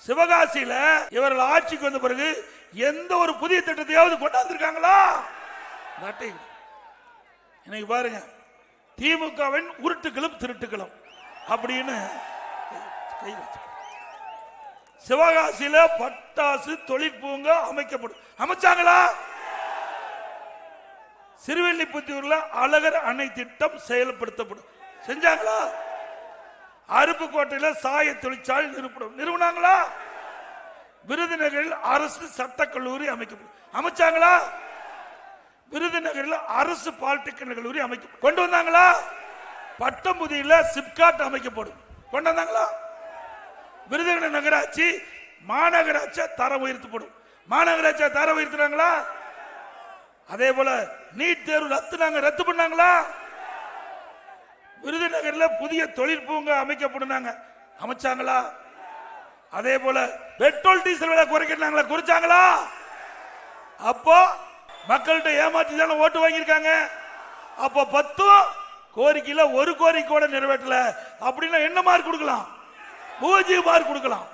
சிவகாசியில இவர்கள் ஆட்சிக்கு வந்த பிறகு எந்த ஒரு புதிய திட்டத்தையாவது கொண்டாந்துருக்காங்களா? இன்னைக்கு பாருங்க, திமுகவின் உருட்டுகளும் திருட்டுகளும் அப்படின்னு சிவகாசியில பட்டாசு தொழிற்பூங்கா அமைக்கப்படும். அமைச்சாங்களா? சிறுவெல்லிபுத்தூர்ல அழகர் அணை திட்டம் செயல்படுத்தப்படும். செஞ்சாங்களா? அருப்புக்கோட்டையில சாய தொழிற்சாலை நிறுவனாங்களா? விருதுநகரில் அரசு சட்டக்கல்லூரி அமைக்கப்படும். அமைச்சாங்களா? விருதுநகரில் அரசு பாலிடெக்னிக் கல்லூரி அமைக்கப்படும். கொண்டு வந்தாங்களா? பட்டம்புதியில சிப்காட் அமைக்கப்படும். கொண்டு வந்தாங்களா? விருதுநகர் நகராட்சி மாநகராட்சி தரம் உயர்த்தப்படும். மாநகராட்சி தரம் உயர்த்துறாங்களா? அதே போல நீட் தேர்வு ரத்து பண்ணாங்களா? விருதுநகரில் புதிய தொழிற்பூங்கா அமைக்கப்படும். அமைச்சாங்களா? அதே போல பெட்ரோல் டீசல் விலை குறைக்கிறாங்களா? குறைச்சாங்களா? அப்போ மக்கள்கிட்ட ஏமாற்றி தானே ஓட்டு வாங்கியிருக்காங்க. அப்போ 10 கோரிக்கையில ஒரு கோரிக்கை கூட நிறைவேற்றல அப்படின்னா என்ன மார்க் கொடுக்கலாம்? 0 மார்க் கொடுக்கலாம்.